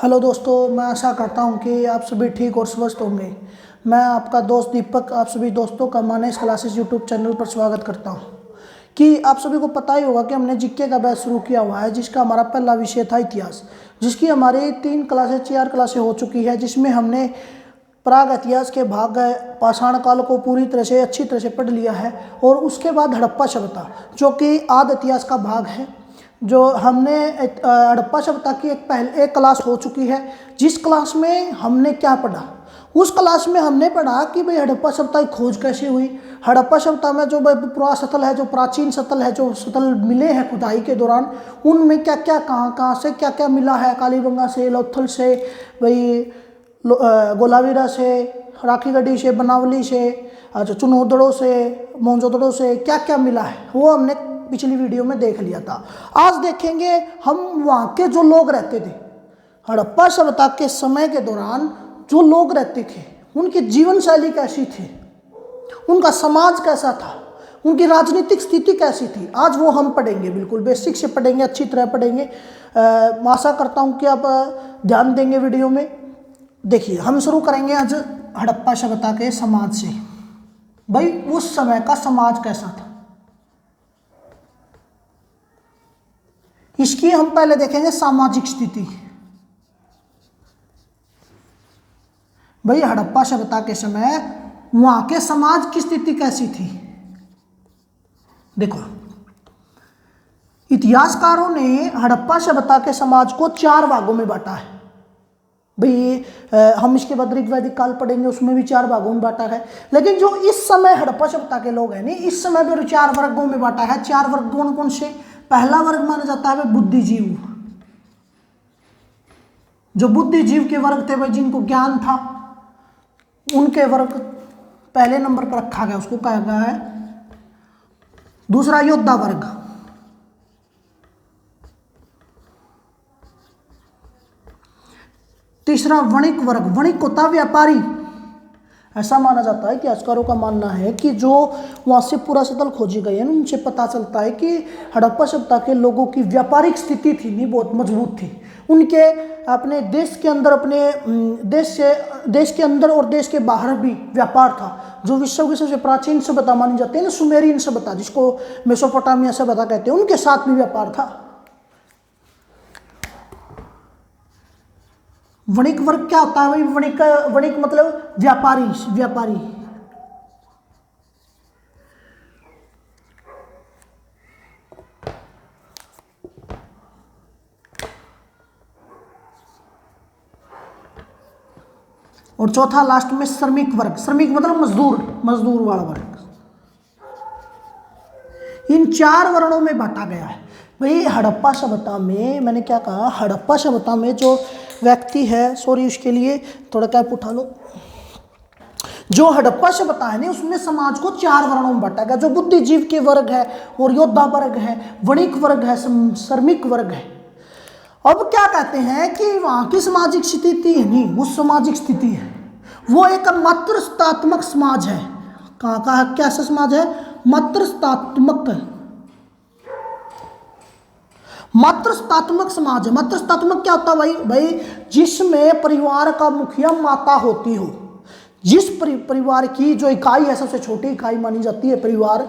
Hello दोस्तों, मैं आशा करता हूं कि आप सभी ठीक और स्वस्थ होंगे। मैं आपका दोस्त दीपक आप सभी दोस्तों का मानेस क्लासेस यूट्यूब चैनल पर स्वागत करता हूं। कि आप सभी को पता ही होगा कि हमने जीके का बैच शुरू किया हुआ है, जिसका हमारा पहला विषय था इतिहास, जिसकी हमारी 4 क्लासें हो चुकी है, जिसमें हमने प्राग इतिहास के भाग पाषाण काल को पूरी तरह से अच्छी तरह से पढ़ लिया है। और उसके बाद हड़प्पा सभ्यता, जो कि आदि इतिहास का भाग है, जो हमने हड़प्पा सभ्यता की एक क्लास हो चुकी है। जिस क्लास में हमने क्या पढ़ा, उस क्लास में हमने पढ़ा कि भाई हड़प्पा सभ्यता की खोज कैसे हुई। हड़प्पा सभ्यता में जो पुरातत्व है, जो प्राचीन स्थल है, जो स्थल मिले हैं खुदाई के दौरान, उनमें क्या क्या कहाँ से क्या क्या मिला है। कालीबंगा से, लोथल से, भाई गोलावीरा से, राखीगढ़ी से, बनावली से, अच्छा चुनौदड़ों से, मोहनजोदड़ो से क्या क्या मिला है, वो हमने पिछली वीडियो में देख लिया था। आज देखेंगे हम वहाँ के जो लोग रहते थे, हड़प्पा सभ्यता के समय के दौरान जो लोग रहते थे, उनकी जीवन शैली कैसी थी, उनका समाज कैसा था, उनकी राजनीतिक स्थिति कैसी थी। आज वो हम पढ़ेंगे, बिल्कुल बेसिक से पढ़ेंगे, अच्छी तरह पढ़ेंगे। आशा करता हूँ कि आप ध्यान देंगे वीडियो में। देखिए, हम शुरू करेंगे आज हड़प्पा सभ्यता के समाज से। भाई उस समय का समाज कैसा था, इसकी हम पहले देखेंगे सामाजिक स्थिति। भाई हड़प्पा सभ्यता के समय वहां के समाज की स्थिति कैसी थी। देखो, इतिहासकारों ने हड़प्पा सभ्यता के समाज को 4 भागों में बांटा है। भाई हम इसके बाद ऋग्वैदिक काल पढ़ेंगे, उसमें भी 4 भागों में बांटा है। लेकिन जो इस समय हड़प्पा सभ्यता के लोग हैं, नहीं, इस समय भी 4 वर्गों में बांटा है। 4 वर्ग कौन कौन से? पहला वर्ग माना जाता है बुद्धिजीव। जो बुद्धिजीव के वर्ग थे, भाई जिनको ज्ञान था, उनके वर्ग पहले नंबर पर रखा गया, उसको कहा गया है। दूसरा योद्धा वर्ग, तीसरा वणिक वर्ग। वणिक होता व्यापारी। ऐसा माना जाता है कि इतिहासकारों का मानना है कि जो वहाँ से पूरा स्थल खोजी गई है, उनसे पता चलता है कि हड़प्पा सभ्यता के लोगों की व्यापारिक स्थिति थी, नहीं बहुत मजबूत थी। उनके अपने देश के अंदर, अपने देश के अंदर और देश के बाहर भी व्यापार था। जो विश्व की सबसे प्राचीन सभ्यता मानी जाती है ना, सुमेरियन सभ्यता, जिसको मेसोपोटामिया सभ्यता कहते हैं, उनके साथ भी व्यापार था। वणिक वर्ग क्या होता है भाई? वणिक मतलब व्यापारी। और चौथा लास्ट में श्रमिक वर्ग। श्रमिक मतलब मजदूर वाला वर्ग। इन 4 वर्णों में बांटा गया है। भाई हड़प्पा सभ्यता में, मैंने क्या कहा, हड़प्पा सभ्यता में जो व्यक्ति है, सॉरी उसके लिए थोड़ा कैप उठा लो, जो हड़प्पा सभ्यता है, नहीं, उसमें समाज को 4 वर्णों में बांटा गया। जो बुद्धिजीव के वर्ग है, और योद्धा वर्ग है, वणिक वर्ग है, श्रमिक वर्ग है। अब क्या कहते हैं कि वहां की सामाजिक स्थिति नहीं, वो सामाजिक स्थिति है, वो एक मातृत्वात्मक समाज है। कहाँ का कैसा समाज है? मातृत्वात्मक समाज है। मातृत्वात्मक क्या होता है भाई? जिसमें परिवार का मुखिया माता होती हो। जिस परिवार की जो इकाई है, सबसे छोटी इकाई मानी जाती है परिवार,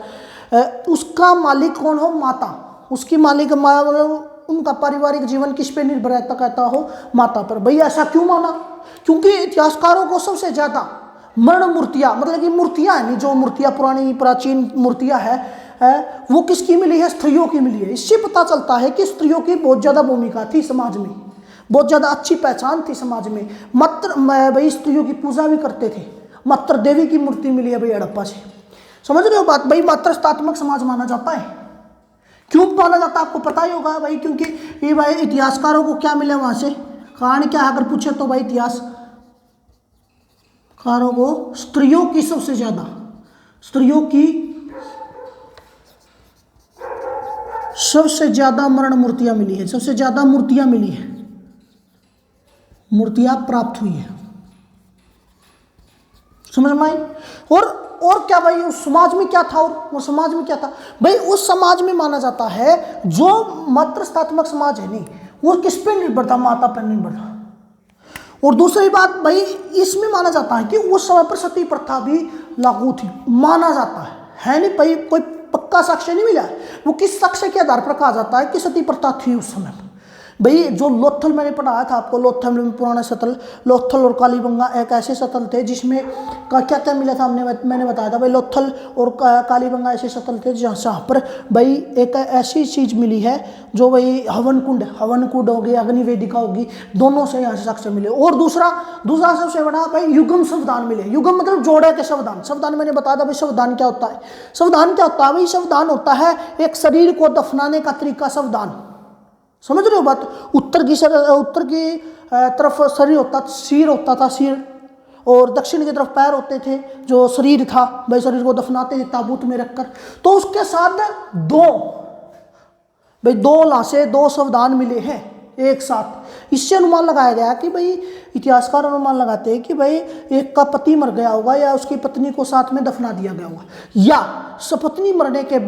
उसका मालिक कौन हो? माता। उसकी मालिक मतलब उनका पारिवारिक जीवन किस पे निर्भर रहता कहता हो? माता पर। भाई ऐसा क्यों माना? क्योंकि इतिहासकारों को सबसे ज्यादा मरण मूर्तियां, मतलब कि मूर्तियां है, जो मूर्तियां पुरानी प्राचीन मूर्तियां है, वो किसकी मिली है? स्त्रियों की मिली है। इससे पता चलता है कि स्त्रियों की बहुत ज्यादा भूमिका थी समाज में, बहुत ज्यादा अच्छी पहचान थी समाज में। भाई स्त्रियों की पूजा भी करते थे। मातृ देवी की मूर्ति मिली है भाई हड़प्पा से। समझ रहे हो बात? भाई मातृत्वात्मक समाज माना जाता है। क्यों माना जाता है आपको पता ही होगा भाई, क्योंकि ये भाई इतिहासकारों को क्या मिले वहां से? कारण क्या अगर पूछे तो भाई इतिहासकारों को स्त्रियों की सबसे ज्यादा मरण मूर्तियां मिली है, सबसे ज्यादा मूर्तियां मिली है, मूर्तियां प्राप्त हुई है। समझ में आई? और क्या भाई उस समाज में क्या था? और वो समाज में क्या था भाई? उस समाज में माना जाता है जो मातृत्वात्मक समाज है, नहीं, वो किस पे निर्भर था? माता पर निर्भर था। और दूसरी बात भाई, इसमें माना जाता है कि उस समय पर सती प्रथा भी लागू थी, माना जाता है नहीं भाई, कोई पक्का साक्ष्य नहीं मिला है। वो किस साक्ष्य के आधार पर कहा जाता है कि सती प्रथा थी उस समय? भाई जो लोथल मैंने पढ़ाया था आपको, लोथल में पुराना सतल, लोथल और कालीबंगा एक ऐसे सतल थे जिसमें क्या क्या मिला था, मैंने बताया था भाई। लोथल और कालीबंगा ऐसे सतल थे जहाँ पर भाई एक ऐसी चीज़ मिली है जो भाई हवन कुंड होगी, अग्निवेदिका होगी, दोनों से यहाँ से साक्ष्य मिले। और दूसरा सबसे बड़ा भाई युगम संविधान मिले। युगम मतलब जोड़े के संविधान मैंने बताया था भाई। संविधान क्या होता है? संविधान क्या होता है भाई? संविधान होता है एक शरीर को दफनाने का तरीका संविधान। समझ रहे हो बात? उत्तर की तरफ शरीर होता, सिर होता था, सिर, और दक्षिण की तरफ पैर होते थे, जो शरीर था भाई, शरीर को दफनाते थे ताबूत में रखकर। तो उसके साथ दो लाशें, दो संविधान मिले हैं एक साथ। इससे अनुमान लगाया गया कि भाई, इतिहासकार अनुमान लगाते हैं कि भाई एक का पति मर गया होगा या उसकी पत्नी को साथ में दफना दिया गया होगा, या पत्नी मरने के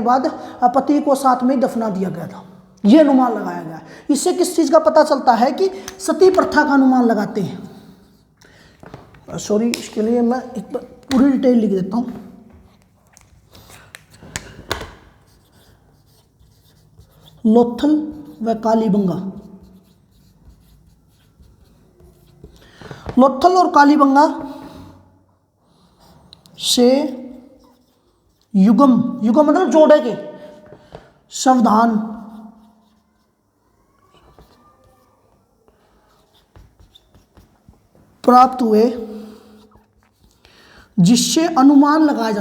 बाद पति को साथ में दफना दिया गया था। ये अनुमान लगाया गया। इससे किस चीज़ का पता चलता है कि सती प्रथा का अनुमान लगाते हैं। सॉरी, इसके लिए मैं एक पूरी डिटेल लिख देता हूँ। लोथल व कालीबंगा, लोथल और कालीबंगा से युगम मतलब जोड़े के संविधान प्राप्त हुए, जिससे अनुमान लगाया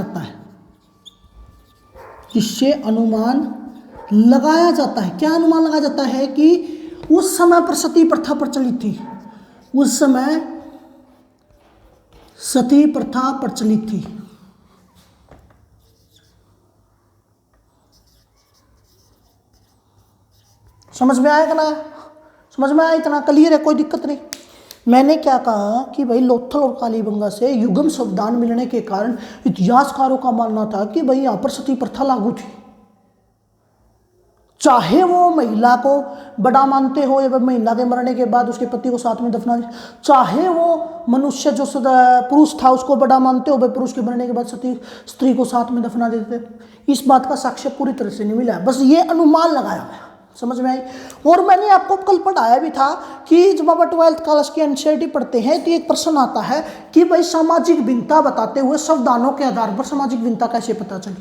जाता है, क्या अनुमान लगाया जाता है कि उस समय पर सती प्रथा प्रचलित थी। उस समय सती प्रथा प्रचलित थी। समझ में आएगा ना? समझ में आया? इतना क्लियर है, कोई दिक्कत नहीं। मैंने क्या कहा कि भाई लोथल और कालीबंगा से युगम संविधान मिलने के कारण इतिहासकारों का मानना था कि भाई यहाँ पर सती प्रथा लागू थी। चाहे वो महिला को बड़ा मानते हो या महिला के मरने के बाद उसके पति को साथ में दफना, चाहे वो मनुष्य जो पुरुष था उसको बड़ा मानते हो, भाई पुरुष के मरने के बाद स्त्री को साथ में दफना देते, इस बात का साक्ष्य पूरी तरह से नहीं मिला है, बस ये अनुमान लगाया गया। समझ में आई? और मैंने आपको कल पढ़ाया भी था कि जब आप 12th क्लास की एनसीईआरटी पढ़ते हैं तो एक प्रश्न आता है कि भाई सामाजिक भिन्नता बताते हुए संविधानों के आधार पर सामाजिक भिन्नता कैसे पता चली?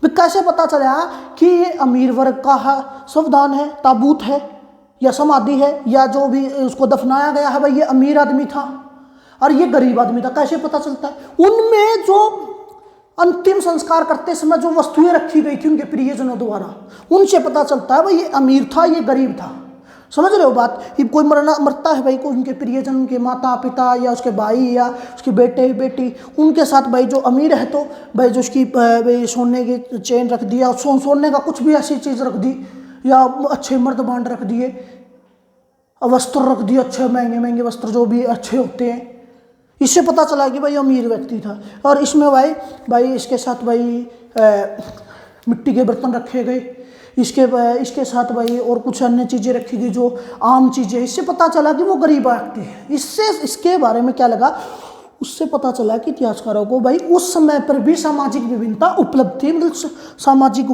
कैसे पता चला कि ये अमीर वर्ग का संविधान है, ताबूत है या समाधि है, या जो भी उसको दफनाया गया है भाई ये अमीर आदमी था और ये गरीब आदमी था? कैसे पता चलता है? उनमें जो अंतिम संस्कार करते समय जो वस्तुएं रखी गई थी उनके प्रियजनों द्वारा, उनसे पता चलता है भाई ये अमीर था, ये गरीब था। समझ रहे हो बात? ये कोई मरता है भाई, कोई उनके प्रियजन, उनके माता पिता या उसके भाई या उसके बेटे बेटी, उनके साथ भाई जो अमीर है तो भाई जो उसकी भाई सोने की चेन रख दिया, सोने का कुछ भी ऐसी चीज़ रख दी, या अच्छे मर्दबान रख दिए, वस्त्र रख दिए, अच्छे महंगे महंगे वस्त्र जो भी अच्छे होते हैं। इससे पता चला कि भाई अमीर व्यक्ति था। और इसमें भाई इसके साथ भाई मिट्टी के बर्तन रखे गए, इसके साथ भाई और कुछ अन्य चीज़ें रखी गई जो आम चीज़ें। इससे पता चला कि वो गरीब व्यक्ति है। इसके बारे में क्या लगा? उससे पता चला कि इतिहासकारों को भाई उस समय पर भी सामाजिक विभिन्नता उपलब्ध थी, मतलब सामाजिक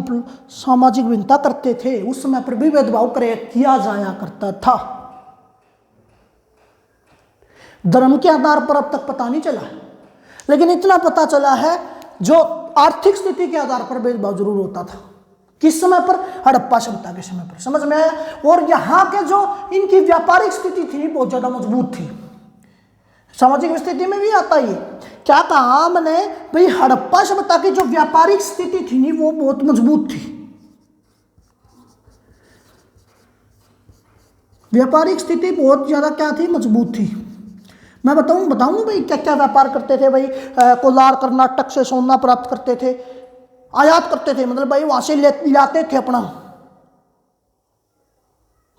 विभिन्नता करते थे, उस समय पर भी भेदभाव किया जाया करता था। धर्म के आधार पर अब तक पता नहीं चला, लेकिन इतना पता चला है जो आर्थिक स्थिति के आधार पर भेदभाव जरूर होता था। किस समय पर? हड़प्पा सभ्यता के समय पर। समझ में आया? और यहाँ के जो इनकी व्यापारिक स्थिति थी बहुत ज्यादा मजबूत थी। सामाजिक स्थिति में भी आता ही क्या कहा मैंने भाई, हड़प्पा सभ्यता की जो व्यापारिक स्थिति थी वो बहुत मजबूत थी। व्यापारिक स्थिति बहुत ज्यादा क्या थी? मजबूत थी। मैं बताऊंगा भाई क्या क्या व्यापार करते थे भाई। कोलार कर्नाटक से सोना प्राप्त करते थे, आयात करते थे, मतलब भाई वहां से लाते थे अपना।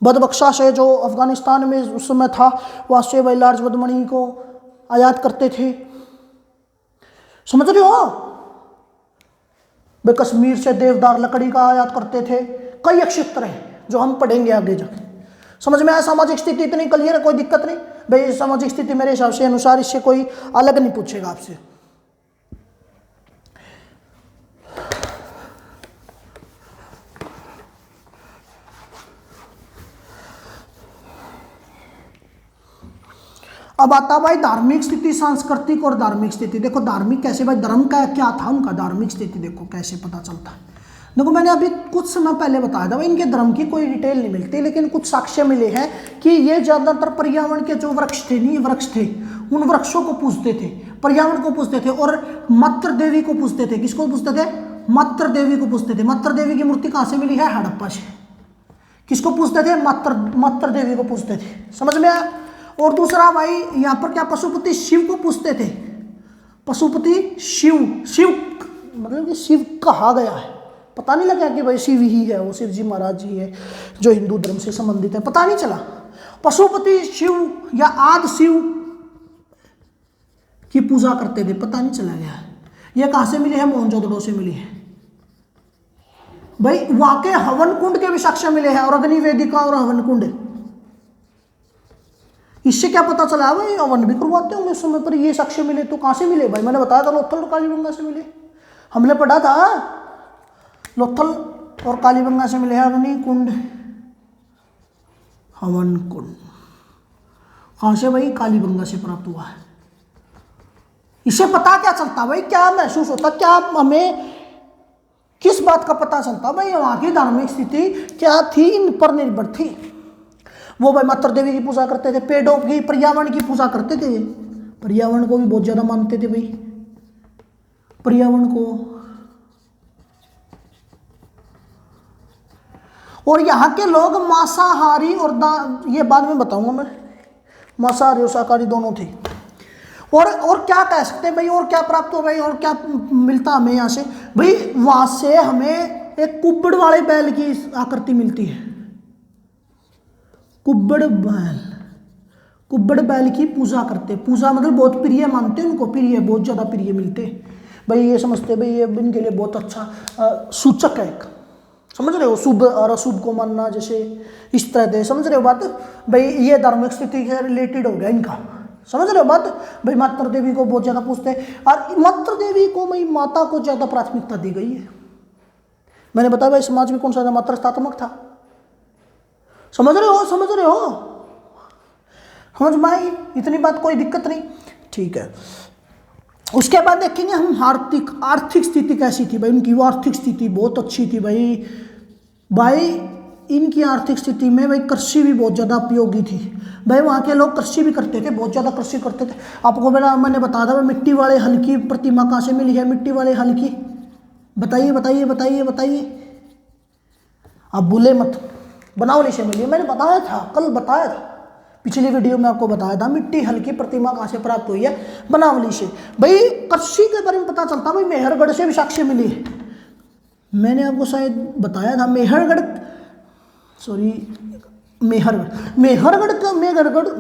बदबख्शा से जो अफगानिस्तान में उस समय था, वहां से भाई लार्ज बदमणि को आयात करते थे। समझ रहे हो? भाई कश्मीर से देवदार लकड़ी का आयात करते थे। कई क्षेत्र हैं जो हम पढ़ेंगे आगे जाके। समझ में आया? सामाजिक स्थिति इतनी क्लियर है, कोई दिक्कत नहीं भाई। सामाजिक स्थिति मेरे हिसाब से अनुसार इससे कोई अलग नहीं पूछेगा आपसे। अब आता भाई धार्मिक स्थिति, सांस्कृतिक और धार्मिक स्थिति। देखो धार्मिक कैसे भाई, धर्म का क्या था उनका, धार्मिक स्थिति देखो कैसे पता चलता है। देखो मैंने अभी कुछ समय पहले बताया था भाई, इनके धर्म की कोई डिटेल नहीं मिलती, लेकिन कुछ साक्ष्य मिले हैं कि ये ज्यादातर पर्यावरण के जो वृक्ष थे, नहीं वृक्ष थे, उन वृक्षों को पूजते थे, पर्यावरण को पूजते थे, और मातृ देवी को पूजते थे। किसको पूजते थे? मातृ देवी को पूजते थे। मातृ देवी की मूर्ति कहाँ से मिली है? हड़प्पा से। किसको पूजते थे? मातृ देवी को पूजते थे। समझ में आया? और दूसरा भाई यहाँ पर क्या, पशुपति शिव को पूजते थे। पशुपति शिव, शिव मतलब कि शिव कहा गया है, पता नहीं लगा कि भाई शिव ही है वो, शिव जी महाराज जी है जो हिंदू धर्म से संबंधित है, पता नहीं चला। पशुपति शिव या आदि शिव की पूजा करते थे, पता नहीं चला गया। ये कहाँ से मिली है? मोहनजोदड़ो से मिली है भाई। वहां के हवन कुंड के भी साक्ष्य मिले हैं, और अग्नि वेदिका और हवन कुंड। इससे क्या पता चला भाई, हवन भी करवाते होंगे उस समय पर। ये साक्ष्य मिले तो कहां से मिले भाई? मैंने बताया था लोथल और कालीबंगा से मिले, हमने पढ़ा था। लोथल और कालीबंगा से मिले हैं अग्नि कुंड, हवन कुंड। कहां से भाई? कालीबंगा से प्राप्त हुआ है। इससे पता क्या चलता भाई, क्या महसूस होता, क्या हमें किस बात का पता चलता भाई? वहां की धार्मिक स्थिति क्या थी, इन पर निर्भर थी। वो भाई मातृ देवी की पूजा करते थे, पेड़ों की, पर्यावरण की पूजा करते थे। पर्यावरण को भी बहुत ज्यादा मानते थे भाई, पर्यावरण को। और यहाँ के लोग मांसाहारी और ये बाद में बताऊंगा मैं, मांसाहारी और शाकाहारी दोनों थे। और क्या कह सकते हैं भाई, और क्या प्राप्त हो भाई, और क्या मिलता हमें यहाँ से भाई? वहां से हमें एक कुब्बड़ वाले बैल की आकृति मिलती है। कुब्बड़ बैल की पूजा करते, पूजा मतलब बहुत प्रिय मानते हैं उनको, प्रिय, बहुत ज़्यादा प्रिय मिलते भाई। ये समझते भाई ये इनके लिए बहुत अच्छा सूचक है, समझ रहे हो? शुभ और अशुभ को मानना, जैसे इस तरह से, समझ रहे हो बात भाई? ये धार्मिक स्थिति से रिलेटेड हो गया इनका, समझ रहे हो बात भाई? मातृ देवी को बहुत ज़्यादा पूजते हैं, और मातृ देवी को भाई माता को ज़्यादा प्राथमिकता दी गई है। मैंने बताया भाई समाज में कौन सा मातृत्वात्मक था, समझ रहे हो? समझ रहे हो? समझ में आई? इतनी बात, कोई दिक्कत नहीं, ठीक है। उसके बाद देखेंगे हम आर्थिक स्थिति कैसी थी भाई उनकी। वो आर्थिक स्थिति बहुत अच्छी थी भाई। इनकी आर्थिक स्थिति में भाई कृषि भी बहुत ज़्यादा उपयोगी थी भाई। वहाँ के लोग कृषि भी करते थे, बहुत ज़्यादा कृषि करते थे। आपको मैंने बताया था मिट्टी वाले हल की प्रतिमा कहाँ से मिली है? मिट्टी वाले हल की, बताइए बताइए बताइए बताइए, आप भूले मत। बनावली से मिली है, मैंने बताया था, कल बताया था, पिछली वीडियो में आपको बताया था। मिट्टी हल की प्रतिमा कहाँ से प्राप्त हुई है? बनावली से भाई। कृषि के बारे में पता चलता भाई, मेहरगढ़ से भी साक्ष्य मिली है। मैंने आपको शायद बताया था, मेहरगढ़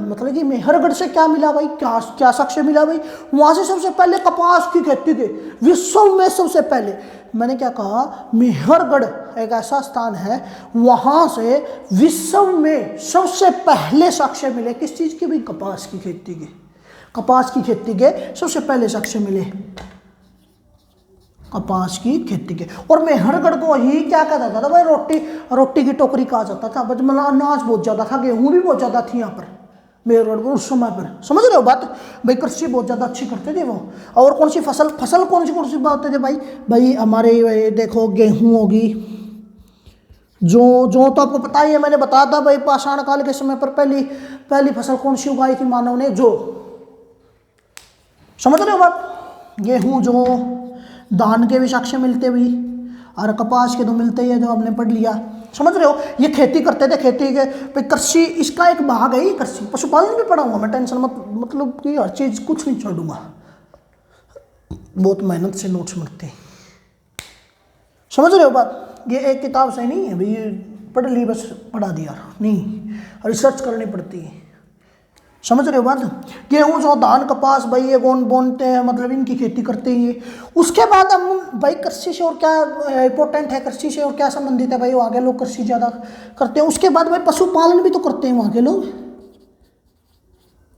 मतलब कि मेहरगढ़ से क्या मिला भाई, क्या साक्ष्य मिला भाई? वहां से सबसे पहले कपास की खेती थी विश्व में सबसे पहले। मैंने क्या कहा? मेहरगढ़ एक ऐसा स्थान है, वहां से विश्व में सबसे पहले साक्ष्य मिले। किस चीज के भाई? कपास की खेती के। कपास की खेती के सबसे पहले साक्ष्य मिले, कपास की खेती के। और मेहरगढ़ को ही क्या कहा जाता था भाई? रोटी की टोकरी कहा जाता था। मतलब अनाज बहुत ज़्यादा था, गेहूँ भी बहुत ज़्यादा थी यहाँ पर मेहरगढ़ पर उस समय पर, समझ रहे हो बात भाई? कृषि बहुत ज़्यादा अच्छी करते थे वो। और कौन सी फसल कौन सी बात थे भाई? हमारे देखो गेहूँ होगी, जो तो आपको पता ही है, मैंने बताया था भाई। पाषाण काल के समय पर पहली फसल कौन सी उगाई थी मानव ने? जो, समझ रहे हो बात? गेहूँ, जो, धान के भी साक्ष्य मिलते भी, और कपास के तो मिलते ही है, जो आपने पढ़ लिया, समझ रहे हो? ये खेती करते थे, खेती के कृषि इसका एक भाग है। कृषि पशुपालन भी पढ़ाऊंगा मैं, टेंशन मत, मतलब कि हर चीज कुछ नहीं छोड़ूंगा, बहुत मेहनत से नोट्स मिलते हैं, समझ रहे हो बात? ये एक किताब से नहीं है भाई, पढ़ ली बस पढ़ा दिया नहीं, रिसर्च करनी पड़ती है, समझ रहे हो बात। गेहूँ जो धान कपास भाई ये कौन बोनते हैं, मतलब इनकी खेती करते हैं ये। उसके बाद हम भाई कृषि से और क्या इंपॉर्टेंट है, कृषि से और क्या संबंधित है भाई, वहाँ के लोग कृषि ज़्यादा करते हैं। उसके बाद भाई पशुपालन भी तो करते हैं वहाँ के लोग,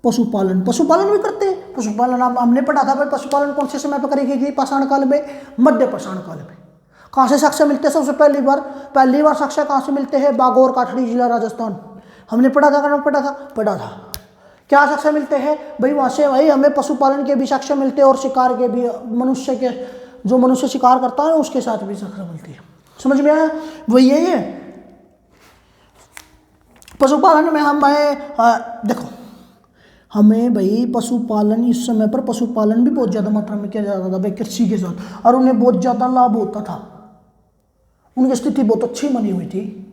पशुपालन भी करते हैं। पशुपालन हमने पढ़ा था भाई, पशुपालन कौन से समय पर करी गई थी, पाषाण काल में, मध्य पाषाण काल में। कहाँ से साक्ष्य मिलते हैं सबसे पहली बार साक्ष्य कहाँ से मिलते हैं, बागोर काठड़ी जिला राजस्थान। हमने पढ़ा था क्या साक्ष्य मिलते हैं भाई वहाँ से, भाई हमें पशुपालन के भी साक्ष्य मिलते हैं और शिकार के भी, मनुष्य के जो मनुष्य शिकार करता है उसके साथ भी साक्ष्य मिलती है। समझ में आया, वही यही है पशुपालन में। हम भाई देखो हमें भाई पशुपालन, इस समय पर पशुपालन भी बहुत ज़्यादा मात्रा में किया जाता था भाई कृषि के साथ, और उन्हें बहुत ज़्यादा लाभ होता था, उनकी स्थिति बहुत अच्छी बनी हुई थी।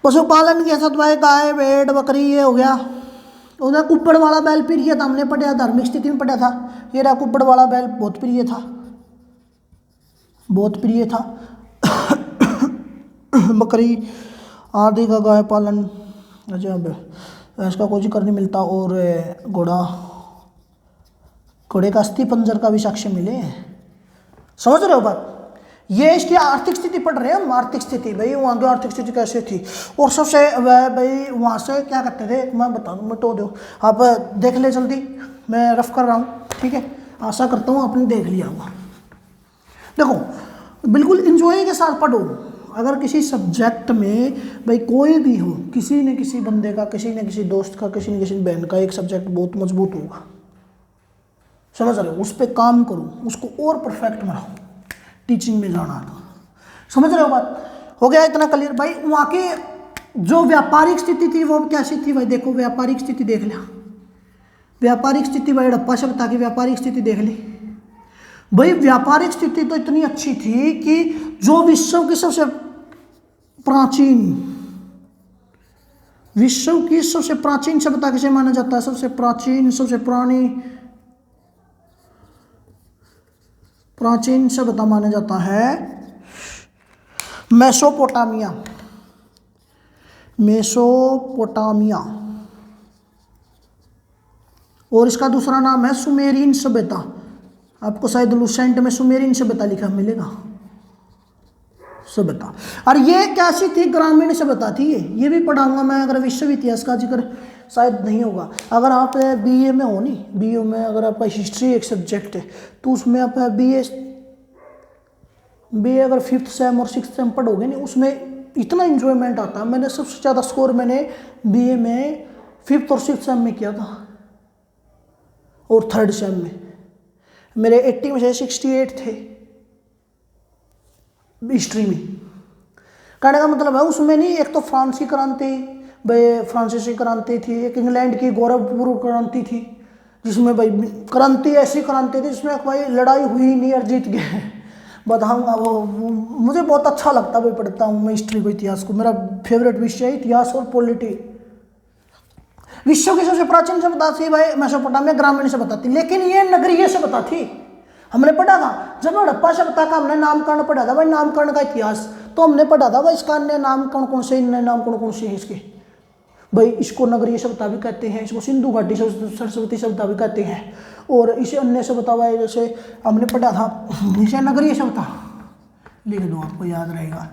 पशुपालन के साथ भाई गाय भेड़ बकरी ये हो गया। उधर कुप्पड़ वाला बैल प्रिय था, हमने पढ़ा, धार्मिक स्थिति में पढ़ा था। ये रहा कुप्पड़ वाला बैल, बहुत प्रिय था। बकरी आदि का गाय पालन, अच्छा इसका कोई जिक्र नहीं मिलता। और घोड़े का अस्थि पंजर का भी साक्ष्य मिले। समझ रहे हो बात, ये इसकी आर्थिक स्थिति पढ़ रहे हैं हम, आर्थिक स्थिति भाई वहाँ की आर्थिक स्थिति कैसे थी। और सबसे भाई वहाँ से क्या करते थे, मैं बता दूँ, मैं तो दो आप देख ले जल्दी, मैं रफ कर रहा हूँ, ठीक है, आशा करता हूँ आपने देख लिया होगा। देखो बिल्कुल इंजॉय के साथ पढ़ो। अगर किसी सब्जेक्ट में भाई कोई भी हो, किसी न किसी बंदे का, किसी न किसी दोस्त का, किसी न किसी बहन का एक सब्जेक्ट बहुत मजबूत होगा, समझ रहे हो, उस पर काम करो, उसको और परफेक्ट बनाओ, टीचिंग में जाना था। समझ रहे हो बात, हो गया इतना क्लियर भाई। वहाँ की जो व्यापारिक स्थिति थी वो कैसी थी भाई, देखो व्यापारिक स्थिति देख लिया, व्यापारिक स्थिति भाई हड़प्पा सभ्यता की व्यापारिक स्थिति देख ली भाई। व्यापारिक स्थिति तो इतनी अच्छी थी कि जो विश्व की सबसे प्राचीन सभ्यता किसे माना जाता है, सबसे प्राचीन, सबसे प्राचीन सभ्यता माना जाता है मेसोपोटामिया। और इसका दूसरा नाम है सुमेरियन सभ्यता। आपको शायद लुसेंट में सुमेरियन सभ्यता लिखा मिलेगा, सभ्यता। और ये कैसी थी, ग्रामीण सभ्यता थी। ये भी पढ़ाऊंगा मैं, अगर विश्व इतिहास का जिक्र शायद नहीं होगा। अगर आप बीए में हो, नहीं बीए में अगर आपका हिस्ट्री एक सब्जेक्ट है तो उसमें आप बीए अगर 5th सेम और 6th सेम पढ़ोगे नहीं, उसमें इतना इन्जॉयमेंट आता है। मैंने सबसे ज़्यादा स्कोर मैंने बीए में 5th और 6th सेम में किया था, और 3rd सेम में मेरे 80 में से 68 थे हिस्ट्री में। कहने का मतलब है उसमें नहीं, एक तो फ्रांस की क्रांति, फ्रांसीसी क्रांति थी, एक इंग्लैंड की गौरवपूर्व क्रांति थी, जिसमें भाई क्रांति ऐसी क्रांति थी जिसमें भाई लड़ाई हुई नहीं और जीत गए। बताऊंगा वो मुझे बहुत अच्छा लगता भाई, पढ़ता हूँ मैं हिस्ट्री को, इतिहास को। मेरा फेवरेट विषय है इतिहास और पॉलिटी। विश्व की सबसे प्राचीन सभ्यता थी भाई मेसोपोटामिया, ग्रामीण सभ्यता थी, लेकिन ये नगरीय सभ्यता थी। हमने पढ़ा था जब हड़प्पा सभ्यता का हमने नामकरण पढ़ा था भाई, नामकरण का इतिहास, तो हमने पढ़ा था भाई इसका अन्य नाम कौन से, इनने नाम कौन से हैं इसके भाई। इसको नगरीय सभ्यता भी कहते हैं, इसको सिंधु घाटी सरस्वती सभ्यता भी कहते हैं, और इसे अन्य सभ्यता भाई जैसे हमने पढ़ा था इसे नगरीय सभ्यता लिख दो, आपको याद रहेगा।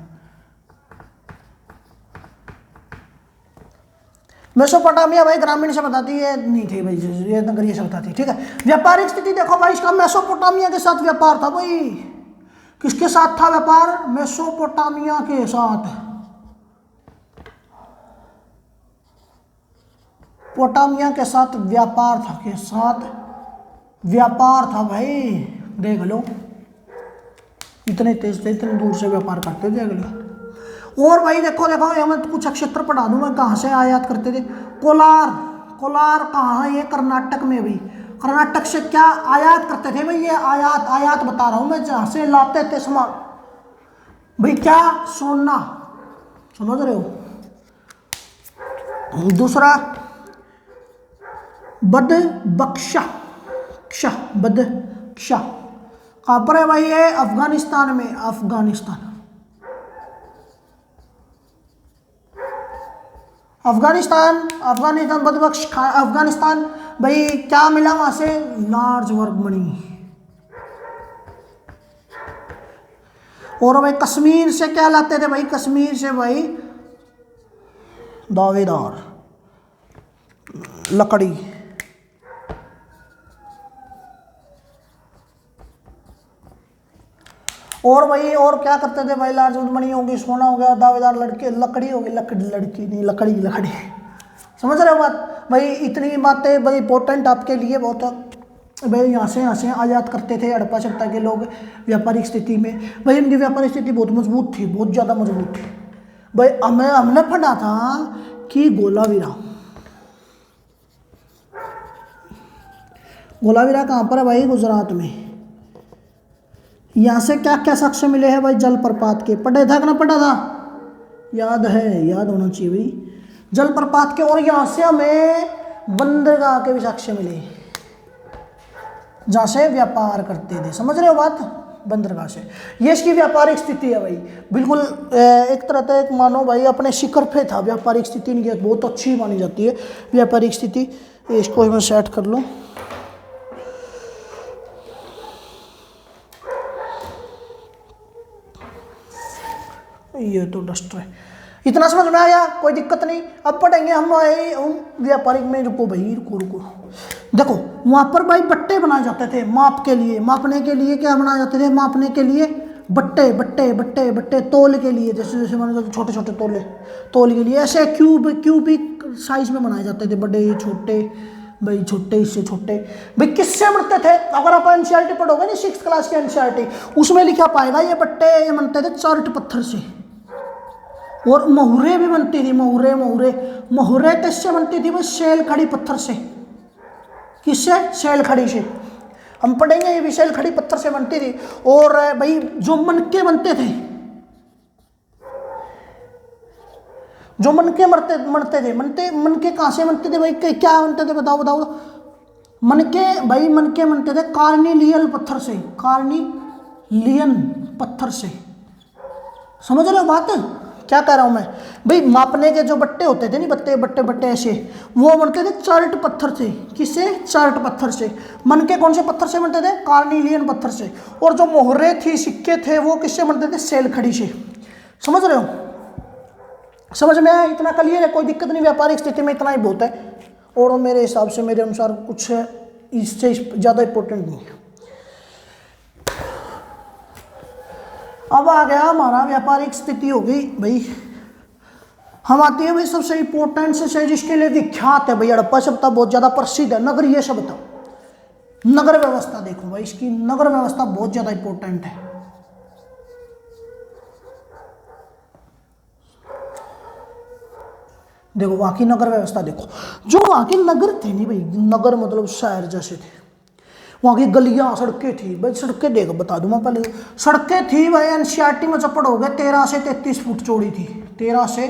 मेसोपोटामिया भाई ग्रामीण सभ्यता थी, ये नहीं थी भाई, ये नगरीय सभ्यता थी, ठीक है। व्यापारिक स्थिति देखो भाई, इसका मेसोपोटामिया के साथ व्यापार था भाई। किसके साथ था व्यापार, मेसोपोटामिया के साथ, पोटामिया के साथ व्यापार था, के साथ व्यापार था भाई। देख लो इतने तेज थे, इतने दूर से व्यापार करते थे अगले। और भाई देखो मैं कुछ नक्षत्र पढ़ा दूं, मैं कहाँ से आयात करते थे। कोलार कहाँ है, ये कर्नाटक में भी। कर्नाटक से क्या आयात करते थे भाई, ये आयात बता रहा हूँ मैं, जहाँ से लाते थे सामान भाई, क्या सोना, समझ रहे हो। दूसरा बदबख्शा कहाँ पर है भाई, ये अफगानिस्तान में, अफगानिस्तान, अफगानिस्तान बदबख्श अफगानिस्तान, भाई क्या मिला वहां से? लार्ज वर्ग मनी। और भाई कश्मीर से क्या लाते थे भाई? कश्मीर से भाई दावेदार लकड़ी। और भाई और क्या करते थे भाई? लार्ज मनी होगी, सोना हो गया, दावेदार लड़के, लकड़ी होगी, लकड़ी लड़की नहीं, लकड़ी लकड़ी। समझ रहे हो बात भाई? इतनी बातें भाई इंपॉर्टेंट आपके लिए बहुत। भाई यहाँ से आयात करते थे हड़प्पा सभ्यता के लोग व्यापारिक स्थिति में। भाई इनकी व्यापारिक स्थिति बहुत मजबूत थी, बहुत ज़्यादा मजबूत थी भाई। हमने पढ़ा था कि गोलावीरा कहाँ पर है भाई? गुजरात में। यहाँ से क्या क्या साक्ष्य मिले हैं भाई? जलप्रपात के पढ़ा था कि ना पढ़ा था? याद है, याद होना चाहिए भाई। जलप्रपात के, और यहाँ से हमें बंदरगाह के भी साक्ष्य मिले जहाँ से व्यापार करते थे। समझ रहे हो बात? बंदरगाह से। ये इसकी व्यापारिक स्थिति है भाई, बिल्कुल एक तरह से एक मानो भाई अपने शिखर पे था। व्यापारिक स्थिति इनकी बहुत अच्छी मानी जाती है व्यापारिक स्थिति। इसको मैं सेट कर लूँ। ये तो डस्ट है। इतना समझ में आया? कोई दिक्कत नहीं। अब पढ़ेंगे हम व्यापारिक में। रुको भाई, रुको। देखो वहां पर भाई बट्टे बनाए जाते थे माप के लिए। मापने के लिए क्या बनाए जाते थे? मापने के लिए बट्टे बट्टे बट्टे बट्टे। तोल के लिए जैसे जैसे मैंने छोटे छोटे तोल के लिए ऐसे क्यूबिक साइज में बनाए जाते थे। बड़े छोटे भाई, छोटे इससे छोटे भाई। किससे बनते थे? अगर आप एनसीईआरटी पढ़ोगे ना, 6th क्लास की एनसीईआरटी, उसमें लिखा पाएगा ये बट्टे ये बनते थे चार्ट पत्थर से। और मोहरे भी बनती थी। मोहरे किससे बनती थी भाई? शैल खड़ी पत्थर से। किससे? शैल खड़ी से। हम पढ़ेंगे ये भी शैल खड़ी पत्थर से बनती थी। और भाई जो मनके बनते थे, जो मनके मरते थे, मनके कहाँ से बनते थे भाई? क्या बनते थे? बताओ। मनके बनते थे कार्निलियन पत्थर से। कार्निलियन पत्थर से। समझ रहे हो बात? क्या कह रहा हूं मैं भाई? मापने के जो बट्टे होते थे नहीं, बट्टे ऐसे, वो बनते थे चार्ट पत्थर से। किससे? चार्ट पत्थर से। मनके कौन से पत्थर से बनते थे? कार्निलियन पत्थर से। और जो मोहरे थी, सिक्के थे, वो किससे बनते थे? शैल खड़ी से। समझ रहे हो? समझ में आया? इतना क्लियर है? कोई दिक्कत नहीं। व्यापारिक स्थिति में इतना ही बहुत है। और मेरे हिसाब से, मेरे अनुसार कुछ इससे ज़्यादा इंपॉर्टेंट नहीं है। अब आ गया हमारा व्यापारिक स्थिति हो गई भाई। हम आते हैं भाई सबसे इंपॉर्टेंट से, जिसके लिए विख्यात है भाई। हड़प्पा सभ्यता बहुत ज्यादा प्रसिद्ध है। नगरीय सभ्यता, नगर व्यवस्था। देखो भाई इसकी नगर व्यवस्था बहुत ज्यादा इंपॉर्टेंट है। देखो वहां की नगर व्यवस्था देखो। जो वहां के नगर थे नहीं भाई, नगर मतलब शहर जैसे थे। वहाँ की गलियाँ, सड़कें थी भाई। सड़कें देखो, बता दूँ मैं पहले। सड़कें थी भाई, एनसीईआरटी में जब पढ़ोगे 13 से 33 फुट चौड़ी थी। 13 से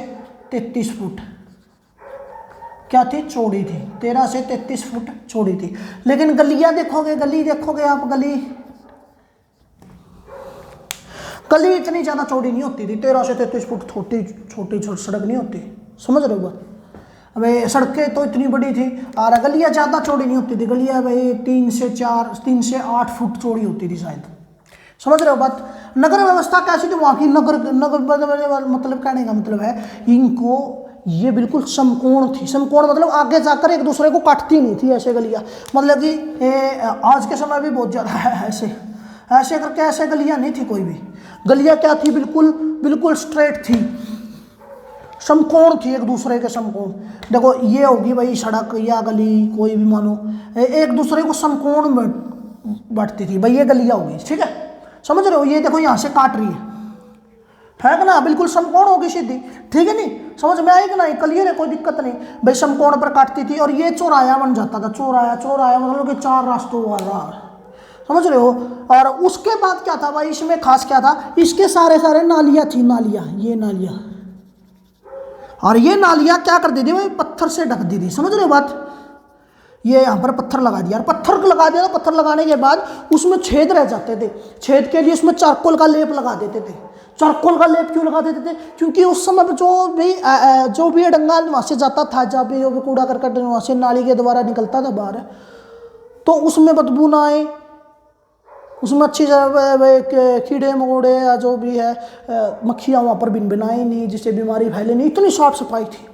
33 फुट क्या थी? चौड़ी थी। 13 से 33 फुट चौड़ी थी। लेकिन गलियाँ देखोगे, आप गली इतनी ज़्यादा चौड़ी नहीं होती थी। 13 से 33 फुट छोटी सड़क नहीं होती। समझ रहे हो बात? अबे सड़कें तो इतनी बड़ी थी और गलियाँ ज़्यादा चौड़ी नहीं होती थी। गलियाँ भाई 3 से 8 फुट चौड़ी होती थी शायद। समझ रहे हो बात? नगर व्यवस्था कैसी थी वहाँ की? नगर मतलब कहने का मतलब है इनको ये बिल्कुल समकोण थी। समकोण मतलब आगे जाकर एक दूसरे को काटती नहीं थी ऐसे गलियाँ। मतलब कि आज के समय भी बहुत ज़्यादा है ऐसे करके ऐसे गलियाँ नहीं थी कोई भी। गलियाँ क्या थी? बिल्कुल स्ट्रेट थी, समकोण थी, एक दूसरे के समकोण। देखो ये होगी भाई सड़क या गली, कोई भी मानो एक दूसरे को समकोण में बढ़ती थी भाई। ये गलियाँ होगी, ठीक है? समझ रहे हो? ये देखो यहाँ से काट रही है कि ना? बिल्कुल समकोण होगी सीधी, ठीक है? नहीं समझ में आएगी ना? क्लियर है? कोई दिक्कत नहीं भाई। समकोण पर काटती थी और ये चौराया बन जाता था। चौराया मतलब कि 4 रास्तों वाला। समझ रहे हो? और उसके बाद क्या था भाई इसमें खास क्या था? इसके सारे नालियाँ थी। ये नालियाँ, और ये नालियाँ क्या कर दी थी भाई? पत्थर से ढक दी थी। समझ रहे हो बात? ये यहाँ पर पत्थर लगा दिया, और पत्थर लगा दिया तो पत्थर लगाने के बाद उसमें छेद रह जाते थे। छेद के लिए उसमें चारकोल का लेप लगा देते थे। चारकोल का लेप क्यों लगा देते थे? क्योंकि उस समय जो भी डंगा वहाँ से जाता था, जहाँ पे जो भी कूड़ा करकट वहाँ से नाली के द्वारा निकलता था बाहर, तो उसमें बदबू ना आए, उसमें अच्छी कीड़े मकोड़े या जो भी है मक्खियाँ वहाँ पर बिन बनाई नहीं, जिससे बीमारी फैले नहीं। इतनी साफ सफाई थी।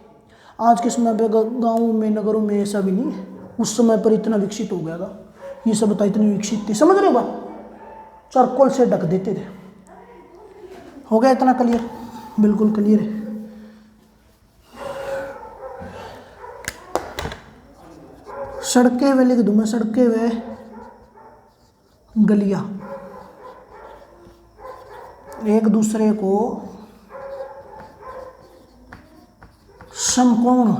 आज के समय पे गाँव में नगरों में ऐसा भी नहीं है, उस समय पर इतना विकसित हो गया था, ये सब बता इतनी विकसित थी। समझ रहे हो बात? चारकोल से ढक देते थे। हो गया इतना क्लियर? बिल्कुल क्लियर है। सड़कें वे लिख दूँ मैं, सड़कें वे गलियां एक दूसरे को समकोण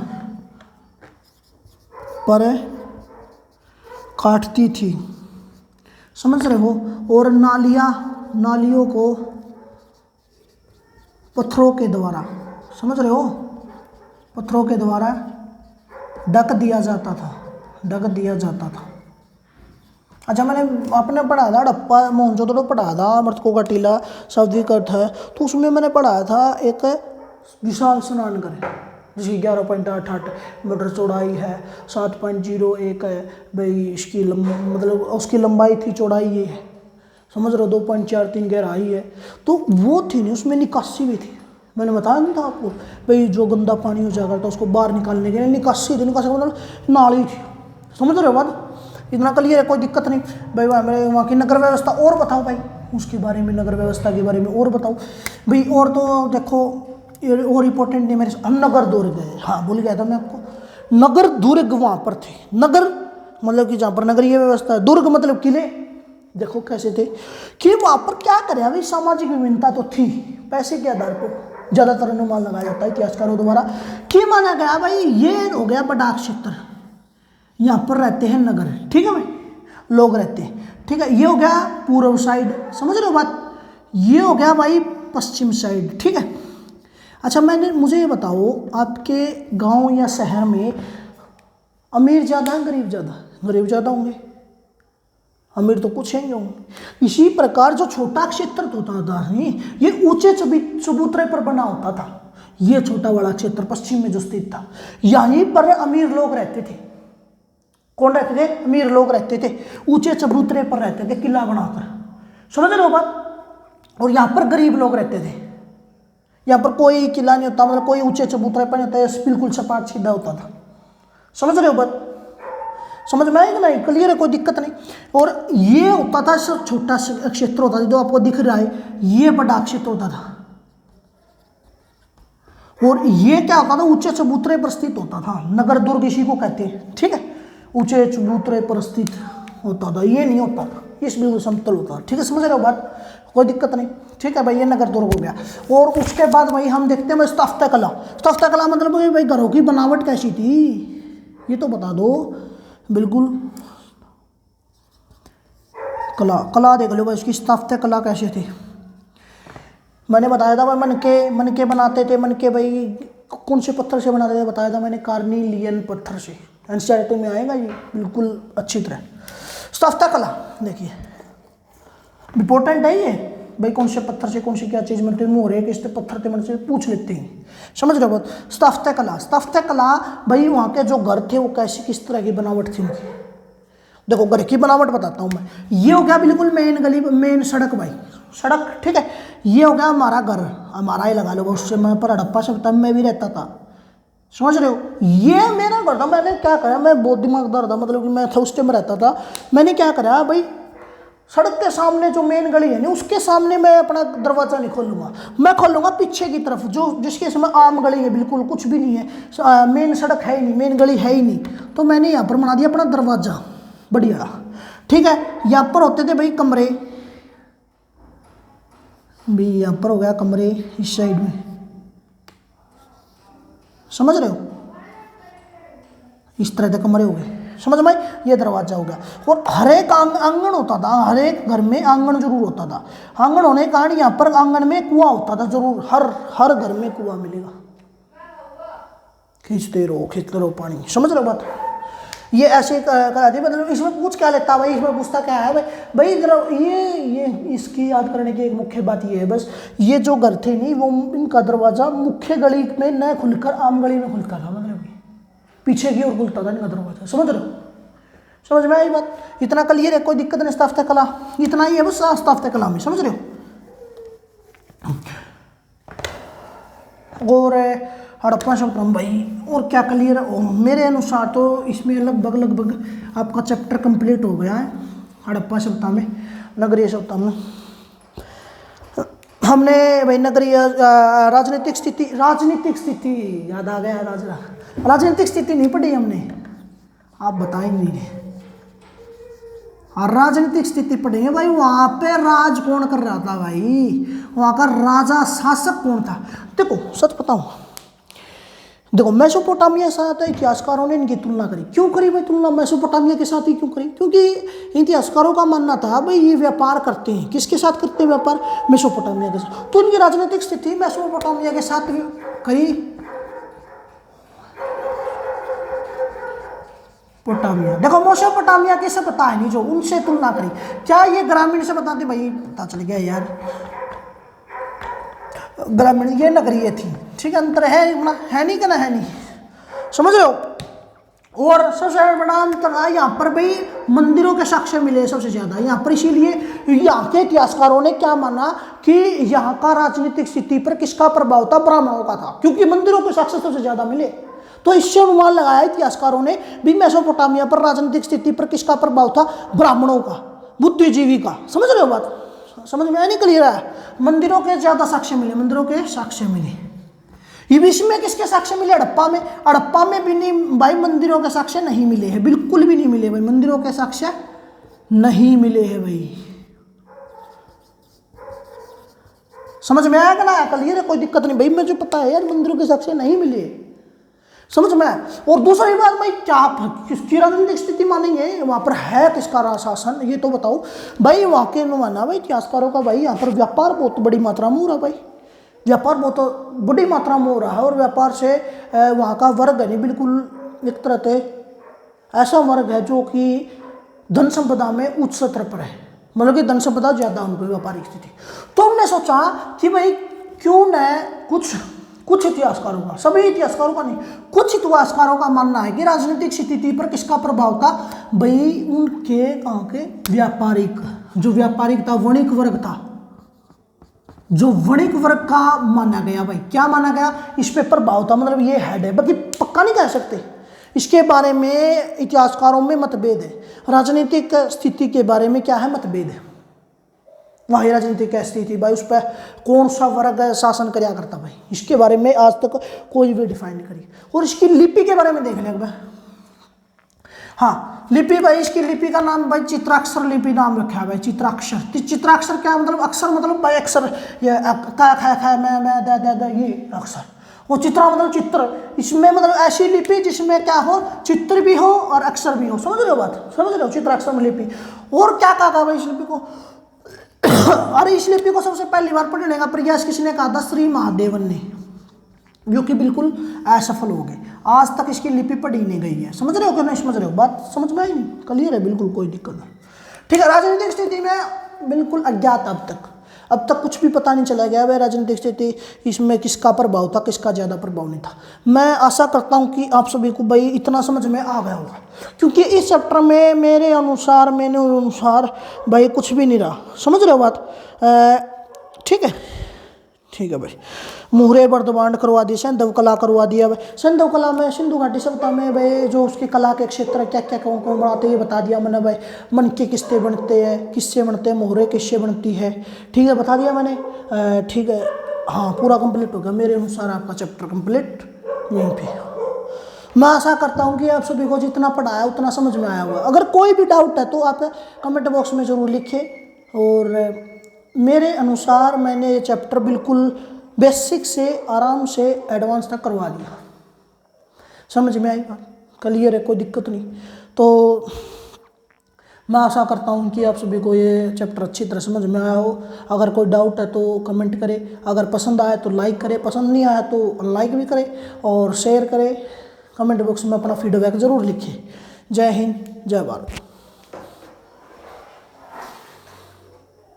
पर काटती थी। समझ रहे हो? और नालियों को पत्थरों के द्वारा, समझ रहे हो, पत्थरों के द्वारा ढक दिया जाता था। अच्छा, मैंने आपने पढ़ा था हड़प्पा मोहनजोदड़ो पढ़ा था, मृतकों का टीला शब्द अर्थ है, तो उसमें मैंने पढ़ा था एक विशाल स्नानघर है जिसकी 11.88 मीटर चौड़ाई है, 7.01 है भाई इसकी मतलब उसकी लंबाई थी, चौड़ाई ये है, समझ रहे हो, 2.43 गहराई है। तो वो थी नहीं, उसमें निकासी भी थी। मैंने बताया नहीं था आपको भाई, जो गंदा पानी हो जाएगा तो उसको बाहर निकालने के लिए निकासी थी। निकासी मतलब नाली थी। समझ रहे हो बात? इतना क्लियर है, कोई दिक्कत नहीं भाई। वहाँ की नगर व्यवस्था और बताओ भाई, उसके बारे में, नगर व्यवस्था के बारे में और बताओ भाई। और तो देखो और इम्पोर्टेंट नहीं मेरे, हम नगर दुर्ग गए, हाँ भूल गया था मैं आपको। नगर दुर्ग वहाँ पर थे। नगर मतलब कि जहाँ पर नगरीय व्यवस्था है, दुर्ग मतलब किले। देखो कैसे थे कि वहाँ पर क्या करें अभी, सामाजिक विभिन्नता तो थी, पैसे के आधार पर ज़्यादातर अनुमान लगाया जाता है इतिहासकारों द्वारा कि माना गया भाई ये हो गया बड़ा क्षेत्र, यहाँ पर रहते हैं नगर, ठीक है भाई, लोग रहते हैं, ठीक है। ये हो गया पूर्व साइड, समझ रहे हो बात? ये हो गया भाई पश्चिम साइड, ठीक है। अच्छा, मुझे ये बताओ, आपके गांव या शहर में अमीर ज़्यादा है गरीब ज़्यादा? गरीब ज़्यादा होंगे, अमीर तो कुछ है ही होंगे। इसी प्रकार जो छोटा क्षेत्र होता था ये ऊंचे चबूतरे पर बना होता था। ये छोटा बड़ा क्षेत्र पश्चिम में जो स्थित था, यहीं पर अमीर लोग रहते थे। कौन रहते थे? अमीर लोग रहते थे, ऊंचे चबूतरे पर रहते थे किला बनाकर, समझ रहे हो बात? और यहाँ पर गरीब लोग रहते थे। यहाँ पर कोई किला नहीं होता, मतलब कोई ऊंचे चबूतरे पर नहीं होता, बिल्कुल सपाट सीधा होता था। समझ रहे हो बात? समझ में आएगा? नहीं क्लियर है, कोई दिक्कत नहीं। और ये होता था सब छोटा क्षेत्र होता था, जो आपको दिख रहा है ये बड़ा क्षेत्र होता था। और ये क्या होता था? ऊंचे चबूतरे पर स्थित होता था। नगर दुर्ग इसी को कहते हैं, ठीक है। ऊंचे चबूतरे पर स्थित होता था, ये नहीं होता था, इस बिल्कुल समतल होता था, ठीक है। समझ रहे हो बात? कोई दिक्कत नहीं, ठीक है भाई। ये नगर दुर्ग हो गया। और उसके बाद भाई हम देखते हैं स्थापत्य कला। स्थापत्य कला मतलब भाई घरों की बनावट कैसी थी, ये तो बता दो। बिल्कुल कला देख लो भाई, इसकी स्थापत्य कला कैसे थी। मैंने बताया था भाई, मनके बनाते थे। मनके भाई कौन से पत्थर से बनाते थे बताया था मैंने, कार्निलियन पत्थर से। एनसीईआरटी में आएगा ये बिल्कुल अच्छी तरह। स्थापत्य कला देखिए इंपॉर्टेंट है ये भाई, कौन से पत्थर से कौन सी क्या चीज़ मिलती है, मोहरे किस पत्थर थे मन से पूछ लेते हैं, समझ रहे हो बात? स्थापत्य कला, स्थापत्य कला भाई वहाँ के जो घर थे वो कैसी किस तरह की बनावट थी उनकी। देखो घर की बनावट बताता हूँ मैं। ये हो गया बिल्कुल मेन गली, मेन सड़क भाई, सड़क, ठीक है। ये हो गया हमारा घर, हमारा ही लगा लो, उससे मैं पर हड़प्पा से तब मैं भी रहता था, समझ रहे हो। ये मेरा घर था। मैंने क्या करा, मैं बहुत दिमागदार था, मतलब कि मैं था उस टाइम रहता था। मैंने क्या करा भाई, सड़क के सामने जो मेन गली है ना, उसके सामने मैं अपना दरवाज़ा नहीं खोलूंगा, मैं खोलूंगा पीछे की तरफ, जो जिसके समय आम गली है, बिल्कुल कुछ भी नहीं है, मेन सड़क है ही नहीं, मेन गली है ही नहीं। तो मैंने यहाँ पर बना दिया अपना दरवाज़ा, बढ़िया, ठीक है। यहाँ पर होते थे भाई कमरे भी, यहाँ पर हो गया कमरे इस साइड में, समझ रहे हो, इस तरह के कमरे हो गए, समझ में। ये दरवाजा हो गया। और हर एक आंगन होता था, हर एक घर में आंगन जरूर होता था। आंगन होने के कारण यहाँ पर आंगन में कुआं होता था जरूर, हर घर में कुआं मिलेगा, खींचते रहो पानी, समझ रहे हो बात? ये ऐसे करा दी, मतलब इसमें पूछ क्या लेता भाई, इसमें पूछता क्या है भाई। भाई जरा ये इसकी याद करने की एक मुख्य बात ये है बस, ये जो घर थे नहीं वो इनका दरवाजा मुख्य गली में न खुलकर आम गली में खुलता था, मतलब पीछे की ओर खुलता था इनका दरवाजा। समझ रहे हो, समझ में आई बात? इतना क्लियर है, कोई दिक्कत नहीं। स्थापत्य कला इतना ही है बस, स्थापत्य कला में, समझ रहे हो। और हड़प्पा सभ्यता भाई और क्या क्लियर है, मेरे अनुसार तो इसमें लगभग आपका चैप्टर कंप्लीट हो गया है हड़प्पा सभ्यता में, नगरीय सभ्यता में। हमने भाई नगरीय राजनीतिक स्थिति याद आ गया, राजनीतिक स्थिति नहीं पढ़ी हमने, आप बताएंगे नहीं। राजनीतिक स्थिति पढ़ेंगे भाई, वहां पे राज कौन कर रहा था भाई, वहां का राजा शासक कौन था। देखो सच बताऊं, देखो मेसोपोटामिया के साथ इतिहासकारों ने इनकी तुलना करी। क्यों करी भाई तुलना मेसोपोटामिया के साथ ही क्यों करी? क्योंकि इतिहासकारों का मानना था भाई ये व्यापार करते हैं, किसके साथ करते हैं व्यापार? मेसोपोटामिया के साथ। तो इनकी राजनीतिक स्थिति मेसोपोटामिया के साथ करी। पोटामिया, देखो मेसोपोटामिया की से पता है नहीं, जो उनसे तुलना करी। क्या ये ग्रामीण से बताते भाई? पता चल गया यार, ग्रामीण ये नगरीय थी, ठीक है, अंतर है नहीं कहना, है नहीं, समझ रहे हो। और सबसे बड़ा अंतर है यहाँ पर भाई मंदिरों के साक्ष्य मिले सबसे ज्यादा यहाँ पर, इसीलिए यहाँ के इतिहासकारों ने क्या माना कि यहाँ का राजनीतिक स्थिति पर किसका प्रभाव था? ब्राह्मणों का था, क्योंकि मंदिरों के साक्ष्य सबसे ज्यादा मिले। तो इससे अनुमान लगाया इतिहासकारों ने भी मेसोपोटामिया पर राजनीतिक स्थिति पर किसका प्रभाव था? ब्राह्मणों का, बुद्धिजीवी का। समझ रहे हो बात? समझ में नहीं क्लियर है? मंदिरों के ज्यादा साक्ष्य मिले, मंदिरों के साक्ष्य मिले। ये इसमें किसके साक्ष्य मिले? हड़प्पा में भी नहीं भाई, मंदिरों के साक्ष्य नहीं मिले हैं, बिल्कुल भी नहीं मिले भाई, मंदिरों के साक्ष्य नहीं मिले हैं भाई। समझ में आया कि ना? क्लियर है, कोई दिक्कत नहीं भाई, मुझे पता है यार मंदिरों के साक्ष्य नहीं मिले, समझ में। और दूसरी बात भाई, क्या किसकी राजनीतिक स्थिति मानेंगे? वहां पर है किसका शासन, ये तो बताओ भाई। वहां के माना भाई इतिहासकारों का भाई यहाँ पर व्यापार बहुत बड़ी मात्रा में हो रहा है भाई, व्यापार बहुत बड़ी मात्रा में हो रहा है। और व्यापार से वहाँ का वर्ग है नहीं बिल्कुल एक तरह से ऐसा वर्ग है जो कि धन संपदा में उच्च स्तर पर है, मतलब कि धन संपदा ज़्यादा उनको व्यापारिक स्थिति। तो हमने सोचा कि भाई क्यों न कुछ इतिहासकारों का, सभी इतिहासकारों का नहीं, कुछ इतिहासकारों का मानना है कि राजनीतिक स्थिति पर किसका प्रभाव था भाई? उनके कहाँ के व्यापारिक था, वणिक वर्ग था, जो वणिक वर्ग का माना गया भाई। क्या माना गया? इस पे प्रभाव था, मतलब ये हेड है, बाकी पक्का नहीं कह सकते। इसके बारे में इतिहासकारों में मतभेद है। राजनीतिक स्थिति के बारे में क्या है? मतभेद है। वही राजनीतिक स्थिति भाई, उस पर कौन सा वर्ग शासन कराया करता भाई, इसके बारे में आज तक कोई भी डिफाइन नहीं करी। और इसकी लिपि के बारे में देख लें भाई। हाँ लिपि भाई, इसकी लिपि का नाम भाई चित्राक्षर लिपि नाम रखा है भाई, चित्राक्षर। चित्राक्षर क्या मतलब? अक्षर मतलब भाई अक्षर, ये का खा मैं द ये अक्षर। वो चित्रा मतलब चित्र, इसमें मतलब ऐसी लिपि जिसमें क्या हो, चित्र भी हो और अक्षर भी हो। समझ रहे हो बात? समझ रहे हो? चित्राक्षर में लिपि। और क्या कहा भाई इस लिपि को? अरे इस लिपि को सबसे पहली बार पढ़ने का प्रयास किसने कहा था? श्री महादेवन ने, जो कि बिल्कुल असफल हो गए। आज तक इसकी लिपि पढ़ी नहीं गई है। समझ रहे हो कि नहीं समझ रहे हो? बात समझ में आई नहीं? क्लियर है, बिल्कुल कोई दिक्कत नहीं। ठीक है, राजनीतिक स्थिति में बिल्कुल अज्ञात, अब तक कुछ भी पता नहीं चला गया भाई राजनीतिक स्थिति, इसमें किसका प्रभाव था, किसका ज़्यादा प्रभाव नहीं था। मैं आशा करता हूँ कि आप सभी को भाई इतना समझ में आ गया होगा, क्योंकि इस चैप्टर में मेरे अनुसार भाई कुछ भी नहीं रहा। समझ रहे हो बात? ठीक है भाई। मुहरे बर्दबांड करवा दिए, सैंधव कला करवा दिया भाई। सैंधव कला में सिंधु घाटी सभ्यता में भाई जो उसकी कला के क्षेत्र क्या क्या कौन कौन बनाते हैं ये बता दिया मैंने भाई। मन के किस्ते बनते हैं, किससे बनते हैं, मोहरे किससे बनती है, ठीक है बता दिया मैंने। ठीक है, हाँ पूरा कंप्लीट हो गया मेरे अनुसार आपका चैप्टर कंप्लीट यहीं पे। मैं आशा करता हूँ कि आप सभी को जितना पढ़ाया उतना समझ में आया होगा। अगर कोई भी डाउट है तो आप कमेंट बॉक्स में ज़रूर लिखें। और मेरे अनुसार मैंने ये चैप्टर बिल्कुल बेसिक से आराम से एडवांस तक करवा दिया। समझ में आई बात? क्लियर है, कोई दिक्कत नहीं। तो मैं आशा करता हूँ कि आप सभी को ये चैप्टर अच्छी तरह समझ में आया हो। अगर कोई डाउट है तो कमेंट करें, अगर पसंद आया तो लाइक करें, पसंद नहीं आया तो अनलाइक भी करें और शेयर करें। कमेंट बॉक्स में अपना फीडबैक ज़रूर लिखें। जय हिंद, जय भारत।